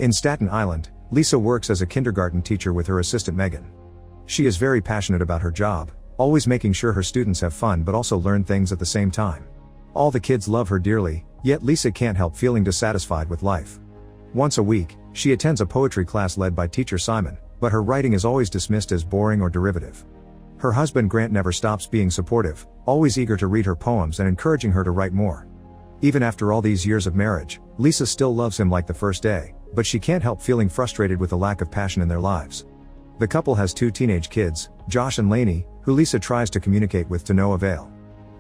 In Staten Island, Lisa works as a kindergarten teacher with her assistant Megan. She is very passionate about her job, always making sure her students have fun but also learn things at the same time. All the kids love her dearly, yet Lisa can't help feeling dissatisfied with life. Once a week, she attends a poetry class led by teacher Simon, but her writing is always dismissed as boring or derivative. Her husband Grant never stops being supportive, always eager to read her poems and encouraging her to write more. Even after all these years of marriage, Lisa still loves him like the first day, but she can't help feeling frustrated with the lack of passion in their lives. The couple has 2 teenage kids, Josh and Lainey, who Lisa tries to communicate with to no avail.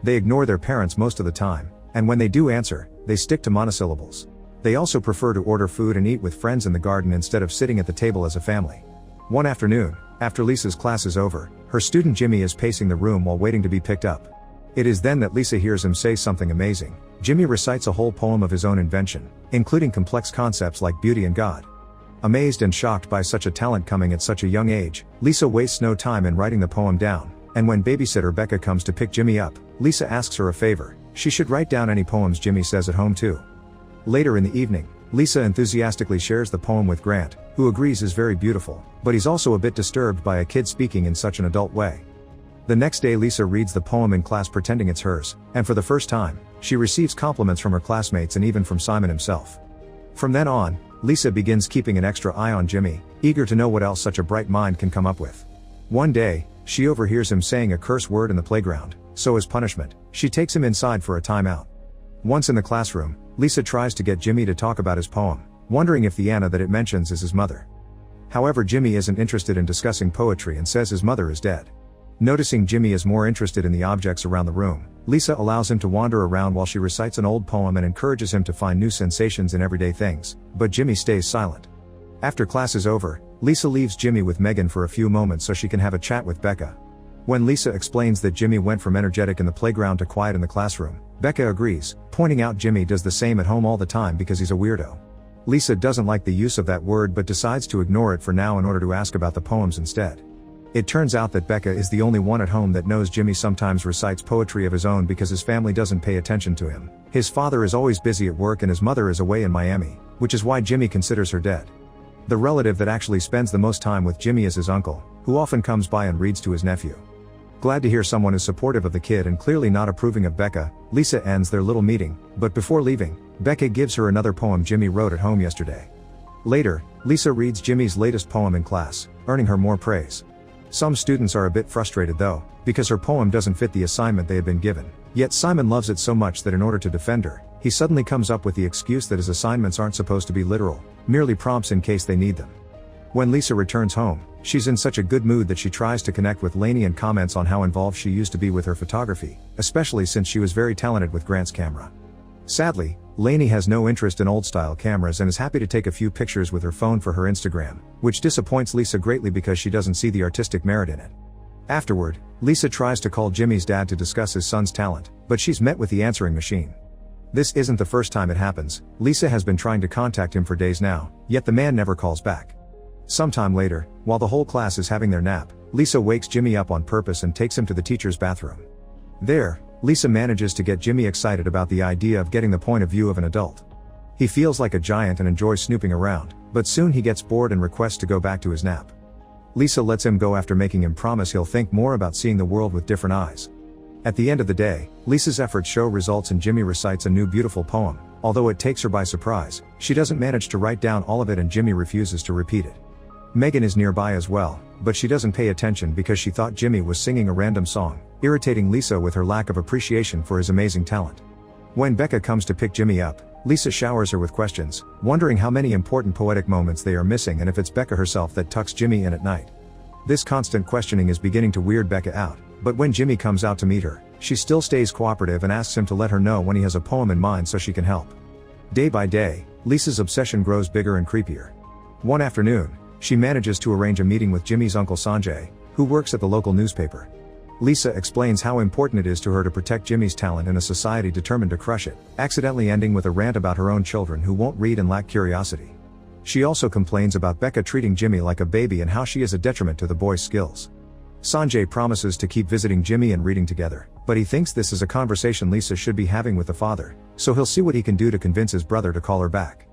They ignore their parents most of the time, and when they do answer, they stick to monosyllables. They also prefer to order food and eat with friends in the garden instead of sitting at the table as a family. One afternoon, after Lisa's class is over, her student Jimmy is pacing the room while waiting to be picked up. It is then that Lisa hears him say something amazing. Jimmy recites a whole poem of his own invention, including complex concepts like beauty and God. Amazed and shocked by such a talent coming at such a young age, Lisa wastes no time in writing the poem down, and when babysitter Becca comes to pick Jimmy up, Lisa asks her a favor: she should write down any poems Jimmy says at home too. Later in the evening, Lisa enthusiastically shares the poem with Grant, who agrees is very beautiful, but he's also a bit disturbed by a kid speaking in such an adult way. The next day Lisa reads the poem in class pretending it's hers, and for the first time, she receives compliments from her classmates and even from Simon himself. From then on, Lisa begins keeping an extra eye on Jimmy, eager to know what else such a bright mind can come up with. One day, she overhears him saying a curse word in the playground, so as punishment, she takes him inside for a timeout. Once in the classroom, Lisa tries to get Jimmy to talk about his poem, wondering if the Anna that it mentions is his mother. However, Jimmy isn't interested in discussing poetry and says his mother is dead. Noticing Jimmy is more interested in the objects around the room, Lisa allows him to wander around while she recites an old poem and encourages him to find new sensations in everyday things, but Jimmy stays silent. After class is over, Lisa leaves Jimmy with Megan for a few moments so she can have a chat with Becca. When Lisa explains that Jimmy went from energetic in the playground to quiet in the classroom, Becca agrees, pointing out Jimmy does the same at home all the time because he's a weirdo. Lisa doesn't like the use of that word but decides to ignore it for now in order to ask about the poems instead. It turns out that Becca is the only one at home that knows Jimmy sometimes recites poetry of his own because his family doesn't pay attention to him. His father is always busy at work and his mother is away in Miami, which is why Jimmy considers her dead. The relative that actually spends the most time with Jimmy is his uncle, who often comes by and reads to his nephew. Glad to hear someone is supportive of the kid and clearly not approving of Becca, Lisa ends their little meeting, but before leaving, Becca gives her another poem Jimmy wrote at home yesterday. Later, Lisa reads Jimmy's latest poem in class, earning her more praise. Some students are a bit frustrated though, because her poem doesn't fit the assignment they had been given, yet Simon loves it so much that in order to defend her, he suddenly comes up with the excuse that his assignments aren't supposed to be literal, merely prompts in case they need them. When Lisa returns home, she's in such a good mood that she tries to connect with Lainey and comments on how involved she used to be with her photography, especially since she was very talented with Grant's camera. Sadly, Lainey has no interest in old-style cameras and is happy to take a few pictures with her phone for her Instagram, which disappoints Lisa greatly because she doesn't see the artistic merit in it. Afterward, Lisa tries to call Jimmy's dad to discuss his son's talent, but she's met with the answering machine. This isn't the first time it happens. Lisa has been trying to contact him for days now, yet the man never calls back. Sometime later, while the whole class is having their nap, Lisa wakes Jimmy up on purpose and takes him to the teacher's bathroom. There, Lisa manages to get Jimmy excited about the idea of getting the point of view of an adult. He feels like a giant and enjoys snooping around, but soon he gets bored and requests to go back to his nap. Lisa lets him go after making him promise he'll think more about seeing the world with different eyes. At the end of the day, Lisa's efforts show results and Jimmy recites a new beautiful poem. Although it takes her by surprise, she doesn't manage to write down all of it and Jimmy refuses to repeat it. Megan is nearby as well, but she doesn't pay attention because she thought Jimmy was singing a random song, irritating Lisa with her lack of appreciation for his amazing talent. When Becca comes to pick Jimmy up, Lisa showers her with questions, wondering how many important poetic moments they are missing and if it's Becca herself that tucks Jimmy in at night. This constant questioning is beginning to weird Becca out, but when Jimmy comes out to meet her, she still stays cooperative and asks him to let her know when he has a poem in mind so she can help. Day by day, Lisa's obsession grows bigger and creepier. One afternoon, she manages to arrange a meeting with Jimmy's uncle Sanjay, who works at the local newspaper. Lisa explains how important it is to her to protect Jimmy's talent in a society determined to crush it, accidentally ending with a rant about her own children who won't read and lack curiosity. She also complains about Becca treating Jimmy like a baby and how she is a detriment to the boy's skills. Sanjay promises to keep visiting Jimmy and reading together, but he thinks this is a conversation Lisa should be having with the father, so he'll see what he can do to convince his brother to call her back.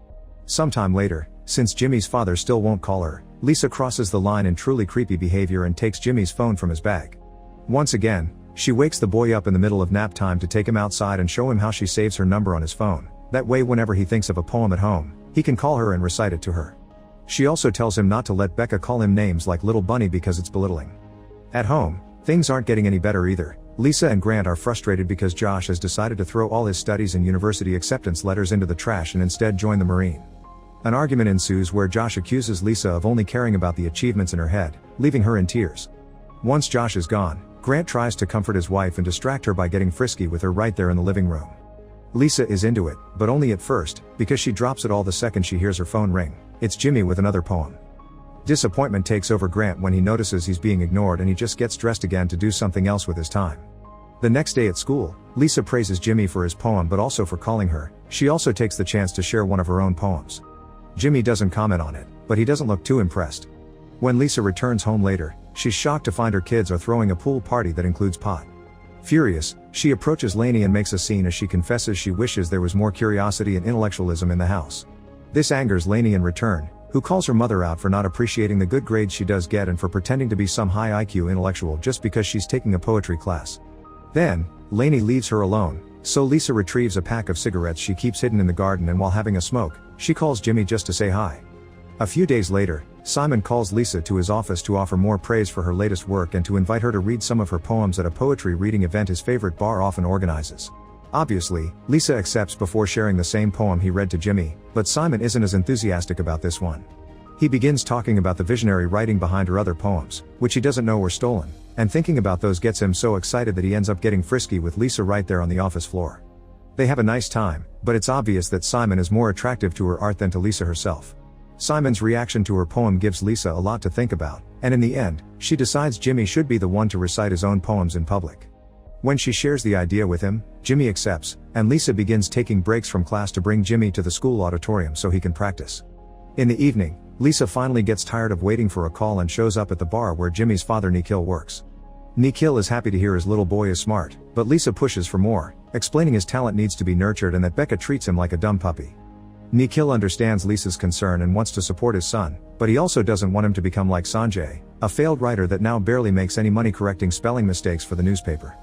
Sometime later, Since Jimmy's father still won't call her, Lisa crosses the line in truly creepy behavior and takes Jimmy's phone from his bag. Once again, she wakes the boy up in the middle of nap time to take him outside and show him how she saves her number on his phone. That way whenever he thinks of a poem at home, he can call her and recite it to her. She also tells him not to let Becca call him names like Little Bunny because it's belittling. At home, things aren't getting any better either. Lisa and Grant are frustrated because Josh has decided to throw all his studies and university acceptance letters into the trash and instead join the Marine. An argument ensues where Josh accuses Lisa of only caring about the achievements in her head, leaving her in tears. Once Josh is gone, Grant tries to comfort his wife and distract her by getting frisky with her right there in the living room. Lisa is into it, but only at first, because she drops it all the second she hears her phone ring. It's Jimmy with another poem. Disappointment takes over Grant when he notices he's being ignored and he just gets dressed again to do something else with his time. The next day at school, Lisa praises Jimmy for his poem but also for calling her. She also takes the chance to share one of her own poems. Jimmy doesn't comment on it, but he doesn't look too impressed. When Lisa returns home later, she's shocked to find her kids are throwing a pool party that includes pot. Furious, she approaches Lainey and makes a scene as she confesses she wishes there was more curiosity and intellectualism in the house. This angers Lainey in return, who calls her mother out for not appreciating the good grades she does get and for pretending to be some high IQ intellectual just because she's taking a poetry class. Then, Lainey leaves her alone, so Lisa retrieves a pack of cigarettes she keeps hidden in the garden and while having a smoke, she calls Jimmy just to say hi. A few days later, Simon calls Lisa to his office to offer more praise for her latest work and to invite her to read some of her poems at a poetry reading event his favorite bar often organizes. Obviously, Lisa accepts before sharing the same poem he read to Jimmy, but Simon isn't as enthusiastic about this one. He begins talking about the visionary writing behind her other poems, which he doesn't know were stolen, and thinking about those gets him so excited that he ends up getting frisky with Lisa right there on the office floor. They have a nice time, but it's obvious that Simon is more attractive to her art than to Lisa herself. Simon's reaction to her poem gives Lisa a lot to think about, and in the end, she decides Jimmy should be the one to recite his own poems in public. When she shares the idea with him, Jimmy accepts, and Lisa begins taking breaks from class to bring Jimmy to the school auditorium so he can practice. In the evening, Lisa finally gets tired of waiting for a call and shows up at the bar where Jimmy's father Nikhil works. Nikhil is happy to hear his little boy is smart, but Lisa pushes for more, explaining his talent needs to be nurtured and that Becca treats him like a dumb puppy. Nikhil understands Lisa's concern and wants to support his son, but he also doesn't want him to become like Sanjay, a failed writer that now barely makes any money correcting spelling mistakes for the newspaper.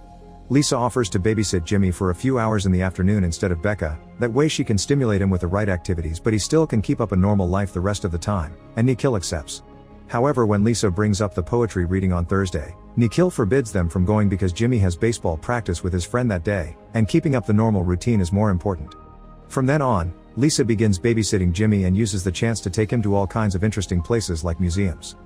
Lisa offers to babysit Jimmy for a few hours in the afternoon instead of Becca, that way she can stimulate him with the right activities but he still can keep up a normal life the rest of the time, and Nikhil accepts. However, when Lisa brings up the poetry reading on Thursday, Nikhil forbids them from going because Jimmy has baseball practice with his friend that day, and keeping up the normal routine is more important. From then on, Lisa begins babysitting Jimmy and uses the chance to take him to all kinds of interesting places like museums.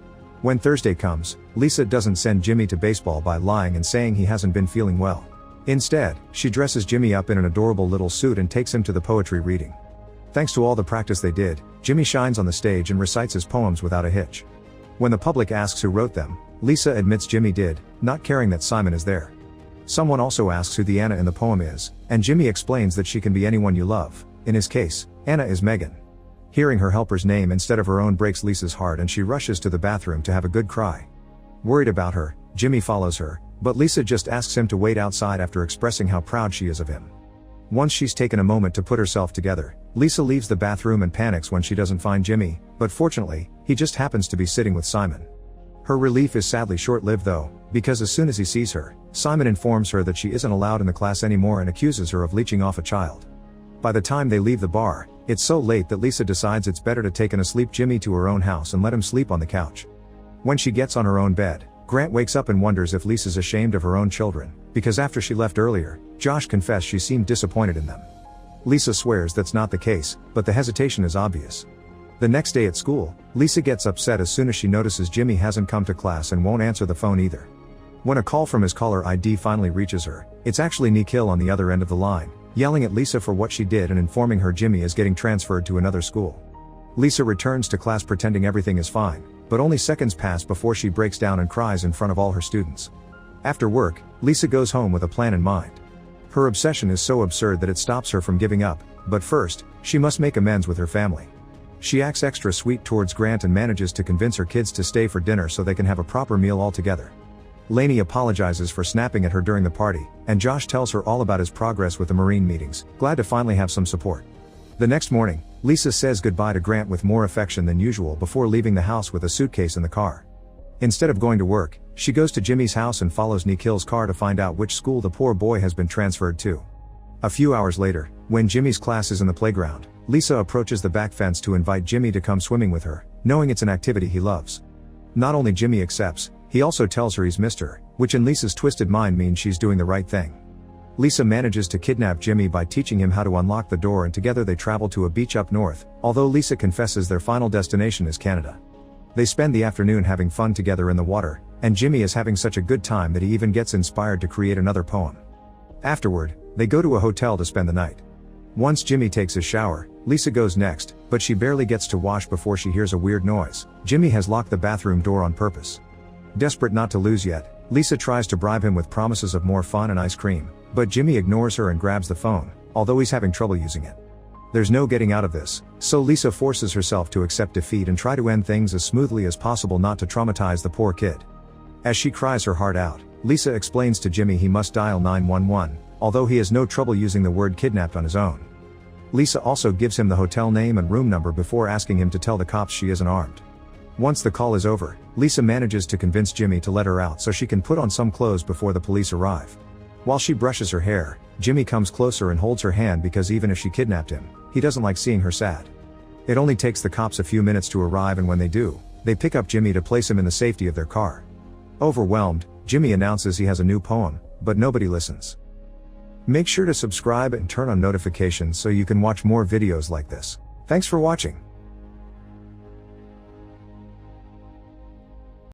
When Thursday comes, Lisa doesn't send Jimmy to baseball by lying and saying he hasn't been feeling well. Instead, she dresses Jimmy up in an adorable little suit and takes him to the poetry reading. Thanks to all the practice they did, Jimmy shines on the stage and recites his poems without a hitch. When the public asks who wrote them, Lisa admits Jimmy did, not caring that Simon is there. Someone also asks who the Anna in the poem is, and Jimmy explains that she can be anyone you love. In his case, Anna is Megan. Hearing her helper's name instead of her own breaks Lisa's heart and she rushes to the bathroom to have a good cry. Worried about her, Jimmy follows her, but Lisa just asks him to wait outside after expressing how proud she is of him. Once she's taken a moment to put herself together, Lisa leaves the bathroom and panics when she doesn't find Jimmy, but fortunately, he just happens to be sitting with Simon. Her relief is sadly short-lived though, because as soon as he sees her, Simon informs her that she isn't allowed in the class anymore and accuses her of leeching off a child. By the time they leave the bar, it's so late that Lisa decides it's better to take an asleep Jimmy to her own house and let him sleep on the couch. When she gets on her own bed, Grant wakes up and wonders if Lisa's ashamed of her own children, because after she left earlier, Josh confessed she seemed disappointed in them. Lisa swears that's not the case, but the hesitation is obvious. The next day at school, Lisa gets upset as soon as she notices Jimmy hasn't come to class and won't answer the phone either. When a call from his caller ID finally reaches her, it's actually Nikhil on the other end of the line, yelling at Lisa for what she did and informing her Jimmy is getting transferred to another school. Lisa returns to class pretending everything is fine, but only seconds pass before she breaks down and cries in front of all her students. After work, Lisa goes home with a plan in mind. Her obsession is so absurd that it stops her from giving up, but first, she must make amends with her family. She acts extra sweet towards Grant and manages to convince her kids to stay for dinner so they can have a proper meal all together. Lainey apologizes for snapping at her during the party, and Josh tells her all about his progress with the Marine meetings, glad to finally have some support. The next morning, Lisa says goodbye to Grant with more affection than usual before leaving the house with a suitcase in the car. Instead of going to work, she goes to Jimmy's house and follows Nikhil's car to find out which school the poor boy has been transferred to. A few hours later, when Jimmy's class is in the playground, Lisa approaches the back fence to invite Jimmy to come swimming with her, knowing it's an activity he loves. Not only Jimmy accepts, he also tells her he's missed her, which in Lisa's twisted mind means she's doing the right thing. Lisa manages to kidnap Jimmy by teaching him how to unlock the door, and together they travel to a beach up north, although Lisa confesses their final destination is Canada. They spend the afternoon having fun together in the water, and Jimmy is having such a good time that he even gets inspired to create another poem. Afterward, they go to a hotel to spend the night. Once Jimmy takes his shower, Lisa goes next, but she barely gets to wash before she hears a weird noise. Jimmy has locked the bathroom door on purpose. Desperate not to lose yet, Lisa tries to bribe him with promises of more fun and ice cream, but Jimmy ignores her and grabs the phone, although he's having trouble using it. There's no getting out of this, so Lisa forces herself to accept defeat and try to end things as smoothly as possible, not to traumatize the poor kid. As she cries her heart out, Lisa explains to Jimmy he must dial 911, although he has no trouble using the word kidnapped on his own. Lisa also gives him the hotel name and room number before asking him to tell the cops she isn't armed. Once the call is over, Lisa manages to convince Jimmy to let her out so she can put on some clothes before the police arrive. While she brushes her hair, Jimmy comes closer and holds her hand because even if she kidnapped him, he doesn't like seeing her sad. It only takes the cops a few minutes to arrive, and when they do, they pick up Jimmy to place him in the safety of their car. Overwhelmed, Jimmy announces he has a new poem, but nobody listens. Make sure to subscribe and turn on notifications so you can watch more videos like this. Thanks for watching.